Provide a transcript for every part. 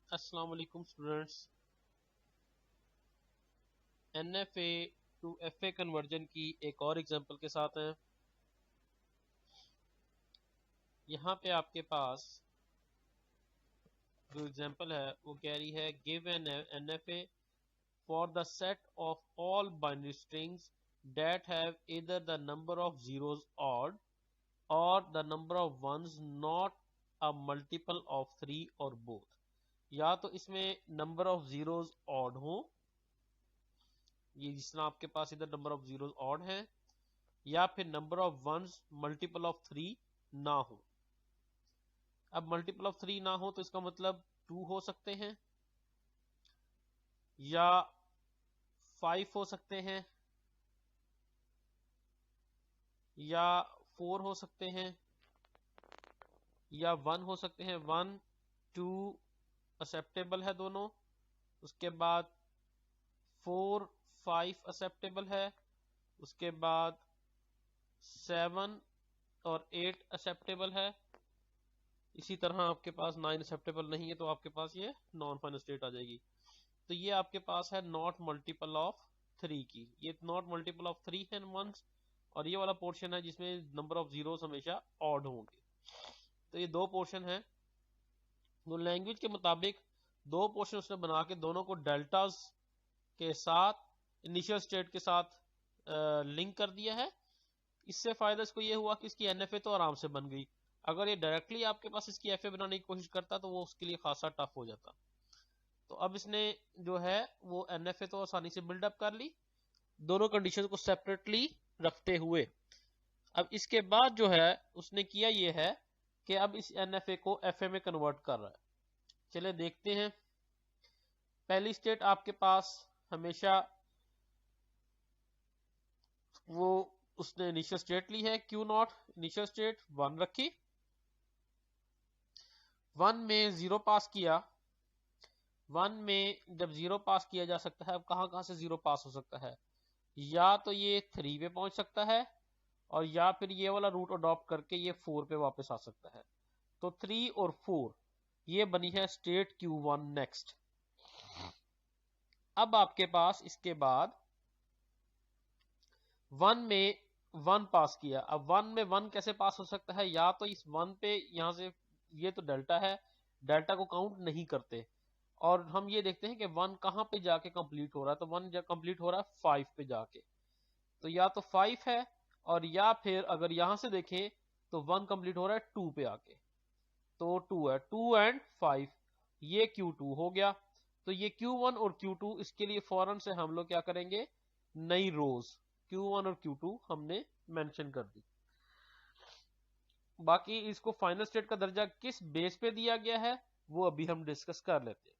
अस्सलाम वालेकुम students. NFA to FA conversion की एक और एग्जांपल के साथ हैं। यहाँ पे आपके पास जो एग्जांपल है वो कह रही है give an NFA for the set of all binary strings that have either the number of zeros odd और the number of ones not a multiple of 3 और बोथ। या तो इसमें नंबर ऑफ जीरोज ऑड हो, ये जिस तरह आपके पास इधर नंबर ऑफ जीरोज ऑड है, या फिर number of ones multiple of 3 ना हो। अब मल्टीपल ऑफ 3 ना हो तो इसका मतलब 2 हो सकते हैं या 5 हो सकते हैं या 4 हो सकते हैं या 1 हो सकते हैं। 1 2 एक्सेप्टेबल है दोनों, उसके बाद 4 5 एक्सेप्टेबल है, उसके बाद 7 और 8 एक्सेप्टेबल है। इसी तरह आपके पास 9 एक्सेप्टेबल नहीं है तो आपके पास ये नॉन फाइनल स्टेट आ जाएगी। तो ये आपके पास है नॉट मल्टीपल ऑफ 3 की, ये नॉट मल्टीपल ऑफ 3 है वंस, और ये वाला पोर्शन है जिसमें नंबर ऑफ जीरोस हमेशा ऑड होंगे। तो ये दो पोर्शन है। तो लैंग्वेज के मुताबिक दो पोर्शन उसने बना के दोनों को डेल्टाज के साथ इनिशियल स्टेट के साथ लिंक कर दिया है। इससे फायदा इसको ये हुआ कि इसकी एनएफए तो आराम से बन गई। अगर ये डायरेक्टली आपके पास इसकी एफए बनाने की कोशिश करता तो वो उसके लिए खासा टफ हो जाता। तो अब इसने जो है वो एनएफए तो आसानी से बिल्डअप कर ली, दोनों कंडीशन को सेपरेटली रखते हुए। अब इसके बाद जो है उसने किया ये है कि अब इस एनएफए को एफए में कन्वर्ट कर रहा है। चले देखते हैं। पहली स्टेट आपके पास हमेशा वो उसने इनिशियल स्टेट ली है, क्यू नॉट इनिशियल स्टेट 1 रखी, 1 में 0 पास किया। 1 में जब 0 पास किया जा सकता है, अब कहां कहां से 0 पास हो सकता है, या तो ये 3 पे पहुंच सकता है और या फिर ये वाला रूट अडॉप्ट करके ये 4 पे वापस आ सकता है। तो 3 और 4 ये बनी है स्टेट Q1 नेक्स्ट। अब आपके पास इसके बाद 1 में 1 पास किया। अब 1 में 1 कैसे पास हो सकता है, या तो इस 1 पे यहां से, ये तो डेल्टा है, डेल्टा को काउंट नहीं करते, और हम ये देखते हैं कि 1 कहां पे जाके कंप्लीट हो रहा है। तो 1 जब कंप्लीट हो रहा है 5 पे जाके, तो या तो 5 है, और या फिर अगर यहां से देखें तो 1 कंप्लीट हो रहा है 2 पे आके, तो 2 है, 2 एंड 5, ये Q2 हो गया। तो ये Q1 और Q2, इसके लिए फौरन से हम लोग क्या करेंगे, नई रोज Q1 और Q2 हमने मेंशन कर दी। बाकी इसको फाइनल स्टेट का दर्जा किस बेस पे दिया गया है वो अभी हम डिस्कस कर लेते हैं।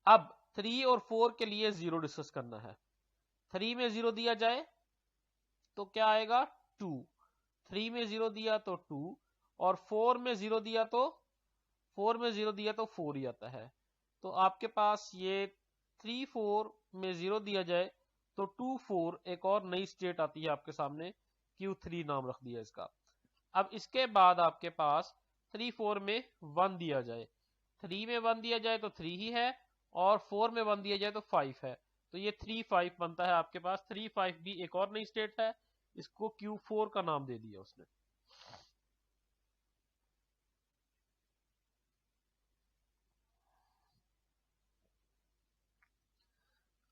अब 3 और 4 के लिए 0 डिस्कस करना है। 3 में 0 दिया जाए तो क्या आएगा, 2। 3 में 0 दिया तो 2, और 4 में 0 दिया तो 4 ही आता है। तो आपके पास ये 3 4 में 0 दिया जाए तो 2 4 एक और नई स्टेट आती है आपके सामने, Q3 नाम रख दिया इसका। अब इसके बाद आपके पास 3 4 में 1 दिया जाए, 3 में 1 दिया जाए तो 3 ही है, और 4 में 1 दिया जाए तो 5 है। तो ये 3 5 बनता है आपके पास। 3 5 भी एक और नई स्टेट है, इसको Q4 का नाम दे दिया उसने।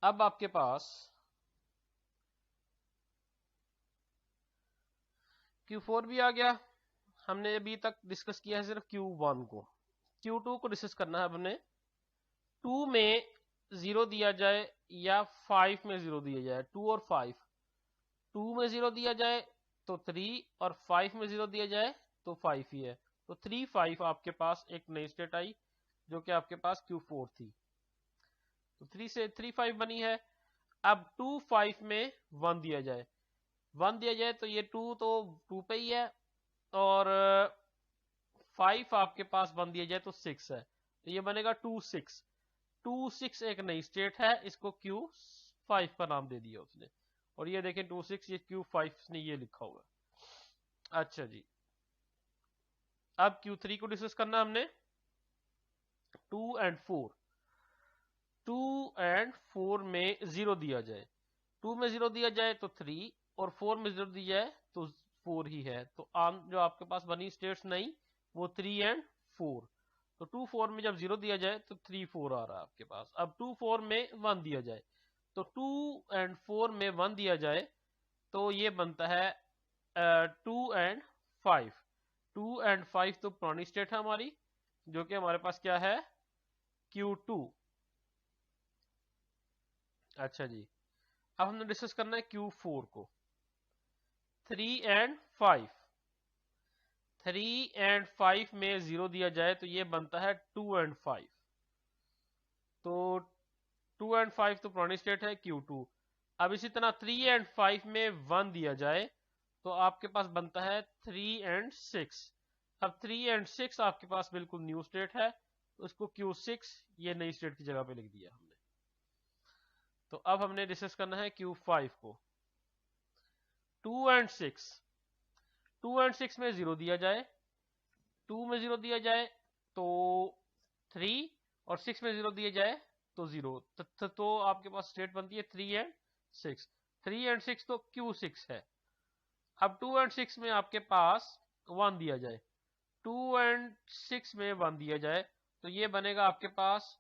अब आपके पास Q4 भी आ गया। हमने अभी तक डिस्कस किया है सिर्फ Q1 को, Q2 को डिस्कस करना है हमने। 2 में 0 दिया जाए या 5 में 0 दिया जाए, 2 और 5, 2 में 0 दिया जाए तो 3, और 5 में 0 दिया जाए तो 5 ही है। तो 3 5 आपके पास एक नई स्टेट आई जो कि आपके पास Q4 थी। तो 3 से 3 5 बनी है। अब 2 5 में 1 दिया जाए, 1 दिया जाए तो ये 2 तो 2 पे ही है, और 5 आपके पास 1 दिया जाए तो 6 है, तो ये बनेगा 2 6। 2 6 एक नई स्टेट है, इसको Q5 का नाम दे दिया उसने। और ये देखें 2 6, ये Q5 ने ये लिखा हुआ। अच्छा जी, अब Q3 को डिस्कस करना हमने। 2 एंड 4, 2 एंड 4 में 0 दिया जाए, 2 में 0 दिया जाए तो 3 और 4 में 0 दिया जाए तो 4 ही है। तो आम जो आपके पास बनी स्टेट्स नहीं वो 3 एंड 4। तो 2 4 में जब 0 दिया जाए तो 3 4 आ रहा है आपके पास। अब 2 4 में 1 दिया जाए तो 2 एंड 4 में 1 दिया जाए तो ये बनता है 2 एंड 5। 2 एंड 5 तो पुरानी स्टेट है हमारी, जो कि हमारे पास क्या है Q2। अच्छा जी, अब हमने डिस्कस करना है Q4 को। 3 एंड 5, 3 एंड 5 में 0 दिया जाए तो ये बनता है 2 एंड 5। तो 2 एंड 5 तो पुरानी स्टेट है Q2। अब इसी तरह 3 एंड 5 में 1 दिया जाए तो आपके पास बनता है 3 एंड 6। अब 3 एंड 6 आपके पास बिल्कुल न्यू स्टेट है, तो उसको Q6 ये नई स्टेट की जगह पे लिख दिया हमने। तो अब हमने डिस्कस करना है Q5 को। 2 एंड 6, 2 एंड 6 में 0 दिया जाए, 2 में 0 दिया जाए तो 3 और 6 में 0 दिया जाए तो 0। तो आपके पास स्टेट बनती है 3 एंड 6। 3 एंड 6 तो Q6 है। अब 2 एंड 6 में आपके पास 1 दिया जाए, 2 एंड 6 में 1 दिया जाए तो ये बनेगा आपके पास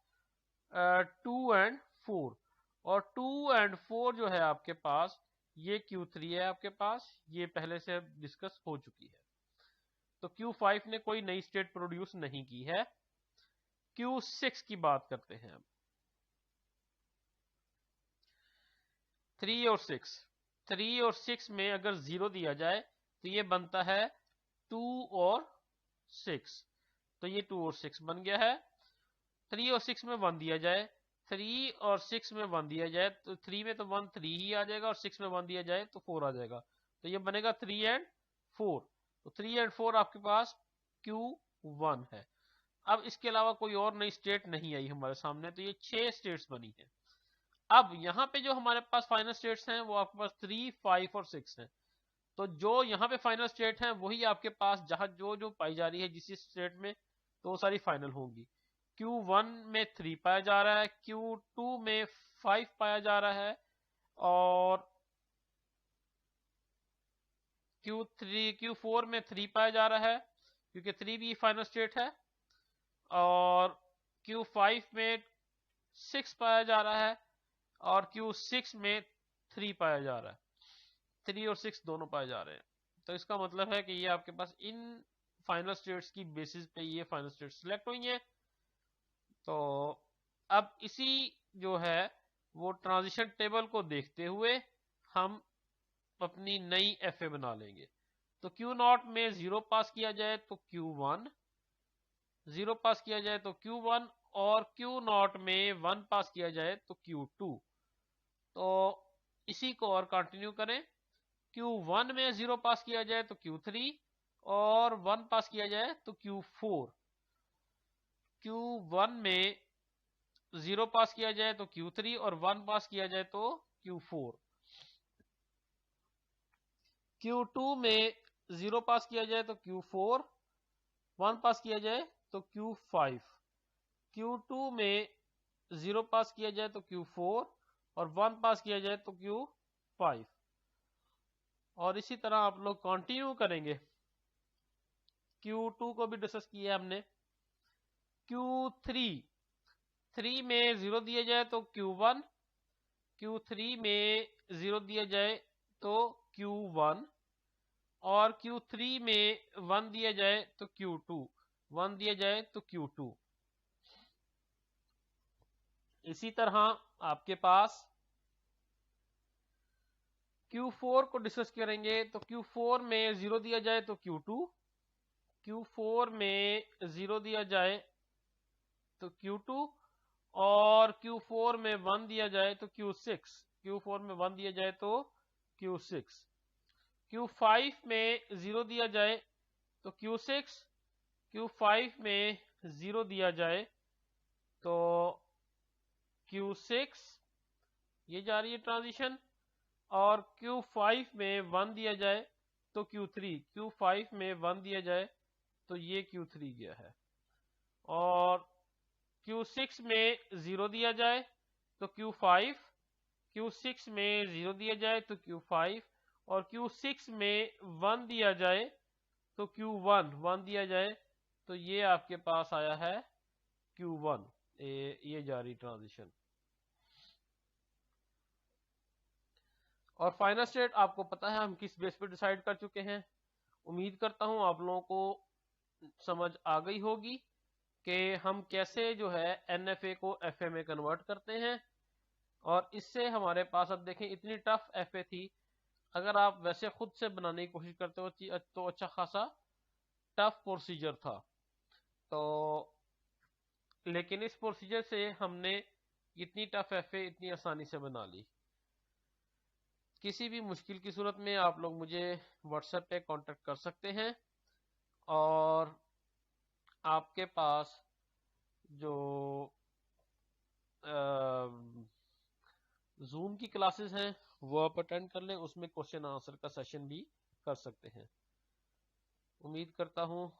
2 एंड 4। और 2 एंड 4 जो है आपके पास ये Q3 है आपके पास, ये पहले से डिस्कस हो चुकी है। तो Q5 ने कोई नई स्टेट प्रोड्यूस नहीं की है। Q6 की बात करते हैं अब। 3 और 6, 3 और 6 में अगर 0 दिया जाए तो ये बनता है 2 और 6। तो ये 2 और 6 बन गया है। 3 और 6 में 1 दिया जाए, 3 और 6 में 1 दिया जाए तो 3 में तो 1 3 ही आ जाएगा, और 6 में 1 दिया जाए तो 4 आ जाएगा। तो ये बनेगा 3 एंड 4। तो 3 एंड 4 आपके पास Q1 है। अब इसके अलावा कोई और नई स्टेट नहीं आई हमारे सामने, तो ये 6 स्टेट्स बनी है। अब यहाँ पे जो हमारे पास फाइनल स्टेट्स हैं वो आपके पास 3 5 और 6 हैं। तो जो यहाँ पे फाइनल स्टेट है वही आपके पास जहां जो जो पाई जा रही है जिस स्टेट में, तो वो सारी फाइनल होंगी। Q1 में 3 पाया जा रहा है, Q2 में 5 पाया जा रहा है, और Q4 में 3 पाया जा रहा है क्योंकि 3 भी फाइनल स्टेट है, और Q5 में 6 पाया जा रहा है, और Q6 में 3 पाया जा रहा है। 3 और 6 दोनों पाए जा रहे हैं। तो इसका मतलब है कि ये आपके पास इन फाइनल स्टेट्स की बेसिस पे ये फाइनल स्टेट्स सिलेक्ट हुई हैं। तो अब इसी जो है वो ट्रांजिशन टेबल को देखते हुए हम अपनी नई FA बना लेंगे। तो Q0 में 0 पास किया जाए तो Q1, 0 पास किया जाए तो Q1, और Q0 में 1 पास किया जाए तो Q2। तो इसी को और कंटिन्यू करें। Q1 में 0 पास किया जाए तो Q3, और 1 पास किया जाए तो Q4। Q1 में 0 पास किया जाए तो Q3, और 1 पास किया जाए तो Q4। Q2 में 0 पास किया जाए तो Q4, 1 पास किया जाए तो Q5। Q2 में 0 पास किया जाए तो Q4, और 1 पास किया जाए तो Q5। और इसी तरह आप लोग कंटिन्यू करेंगे। Q2 को भी डिस्कस किया हमने। Q3, 3 में 0 दिया जाए तो Q1, Q3 में 0 दिया जाए तो Q1, और Q3 में 1 दिया जाए तो Q2, 1 दिया जाए तो Q2। इसी तरह आपके पास Q4 को डिस्कस करेंगे। तो Q4 में 0 दिया जाए तो Q2, Q4 में 0 दिया जाए तो Q2, और Q4 में 1 दिया जाए तो Q6, Q4 में 1 दिया जाए तो Q6। Q5 में 0 दिया जाए तो Q6, Q5 में 0 दिया जाए तो Q6, ये जा रही है ट्रांजिशन, और Q5 में 1 दिया जाए तो Q3, Q5 में 1 दिया जाए तो ये Q3 गया है, और Q6 में 0 दिया जाए तो Q5, Q6 में 0 दिया जाए तो Q5, और Q6 में 1 दिया जाए तो Q1 1 दिया जाए तो ये आपके पास आया है Q1, ये जारी ट्रांजिशन। और फाइनल स्टेट आपको पता है हम किस बेस पे डिसाइड कर चुके हैं। उम्मीद करता हूं आप लोगों को समझ आ गई होगी कि हम कैसे जो है NFA को FA में कन्वर्ट करते हैं। और इससे हमारे पास अब देखें इतनी टफ FA थी, अगर आप वैसे खुद से बनाने की कोशिश करते हो तो अच्छा खासा टफ प्रोसीजर था। तो लेकिन इस प्रोसीजर से हमने इतनी टफ FA इतनी आसानी से बना ली। किसी भी मुश्किल की सूरत में आप लोग मुझे व्हाट्सएप पे कांटेक्ट कर सकते हैं, और आपके पास जो जूम की क्लासेस हैं वो आप अटेंड कर लें, उसमें क्वेश्चन आंसर का सेशन भी कर सकते हैं। उम्मीद करता हूँ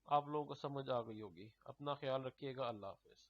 आप लोगों को समझ आ गई होगी। अपना ख्याल रखिएगा। अल्लाह हाफिज।